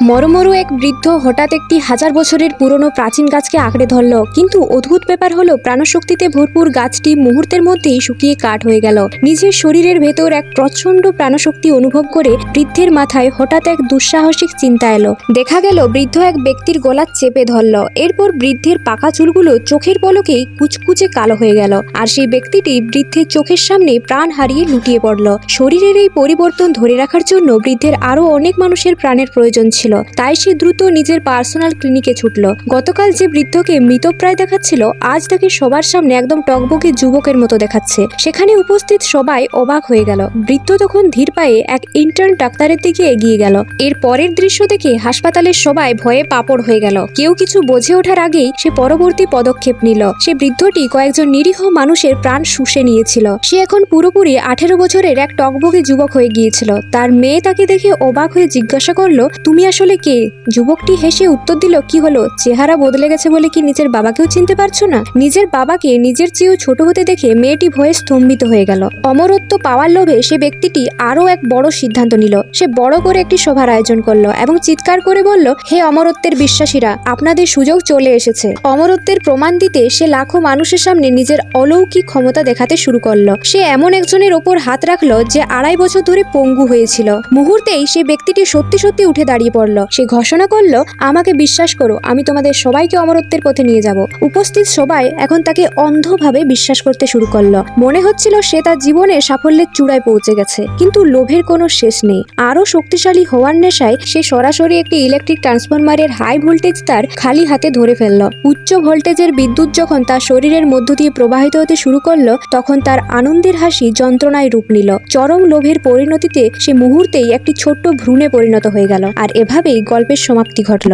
মরমরু এক বৃদ্ধ হঠাৎ একটি 1000 বছরের পুরনো প্রাচীন গাছকে আঁকড়ে ধরল, কিন্তু অদ্ভুত ব্যাপার হলো প্রাণশক্তিতে ভরপুর গাছটি মুহূর্তের মধ্যেই শুকিয়ে কাঠ হয়ে গেল। নিজের শরীরের ভেতর এক প্রচন্ড প্রাণশক্তি অনুভব করে বৃদ্ধের মাথায় হঠাৎ এক দুঃসাহসিক চিন্তা এলো। দেখা গেল বৃদ্ধ এক ব্যক্তির গলা চেপে ধরল। এরপর বৃদ্ধের পাকা চুলগুলো চোখের পলকেই কুচকুচে কালো হয়ে গেল, আর সেই ব্যক্তিটি বৃদ্ধের চোখের সামনে প্রাণ হারিয়ে লুটিয়ে পড়ল। শরীরের এই পরিবর্তন ধরে রাখার জন্য বৃদ্ধের আরো অনেক মানুষের প্রাণের প্রয়োজন ছিল, তাই সে দ্রুত নিজের পার্সোনাল ক্লিনিকে ছুটল। গতকাল যে বৃদ্ধকে মৃতপ্রায় দেখাচ্ছিল, আজ তাকে সবার সামনে একদম টকবকে যুবকের মতো দেখাচ্ছে। সেখানে উপস্থিত সবাই অবাক হয়ে গেল। বৃদ্ধ তখন ধীর পায়ে এক ইন্টার্ন ডাক্তারের দিকে এগিয়ে গেল। এর পরের দৃশ্য দেখে হাসপাতালের সবাই ভয়ে পাপড় হয়ে গেল। কেউ কিছু বোঝে ওঠার আগেই সে পরবর্তী পদক্ষেপ নিল। সে বৃদ্ধটি কয়েকজন নিরীহ মানুষের প্রাণ শুষে নিয়েছিল। সে এখন পুরোপুরি 18 বছরের এক টকবকে যুবক হয়ে গিয়েছিল। তার মেয়ে তাকে দেখে অবাক হয়ে জিজ্ঞাসা করলো, তুমি আসলে কে? যুবকটি হেসে উত্তর দিল, কি হলো, চেহারা বদলে গেছে বলে কি নিজের বাবাকেও চিনতে পারছো না? নিজের বাবাকে নিজের চেয়েও ছোট হতে দেখে মেয়েটি ভয়ে স্তম্ভিত হয়ে গেল। অমরত্ব পাওয়ার লোভে সে ব্যক্তিটি আরো এক বড় সিদ্ধান্ত নিল। সে বড় করে একটি সভার আয়োজন করলো এবং চিৎকার করে বলল, হে অমরত্বের বিশ্বাসীরা, আপনাদের সুযোগ চলে এসেছে। অমরত্বের প্রমাণ দিতে সে লাখো মানুষের সামনে নিজের অলৌকিক ক্ষমতা দেখাতে শুরু করলো। সে এমন একজনের ওপর হাত রাখলো যে 2.5 বছর ধরে পঙ্গু হয়েছিল। মুহূর্তেই সে ব্যক্তিটি সত্যি সত্যি উঠে দাঁড়িয়ে পড়ল। সে ঘোষণা করলো, আমাকে বিশ্বাস করো, আমি তোমাদের সবাইকে অমরত্বের পথে নিয়ে যাব। উপস্থিত সবাই এখন তাকে অন্ধভাবে বিশ্বাস করতে শুরু করলো। মনে হচ্ছিল সে তার জীবনে সাফল্যের চূড়ায় পৌঁছে গেছে, কিন্তু লোভের কোনো শেষ নেই। আরো শক্তিশালী হওয়ার নেশায় সে সরাসরি একটি ইলেকট্রিক ট্রান্সফরমারের হাই ভোল্টেজ তার খালি হাতে ধরে ফেলল। উচ্চ ভোল্টেজের বিদ্যুৎ যখন তার শরীরের মধ্য দিয়ে প্রবাহিত হতে শুরু করলো, তখন তার আনন্দের হাসি যন্ত্রণায় রূপ নিল। চরম লোভের পরিণতিতে সে মুহূর্তেই একটি ছোট্ট ভ্রূণে পরিণত হয়ে গেল। আর এভাবেই গল্পের সমাপ্তি ঘটল।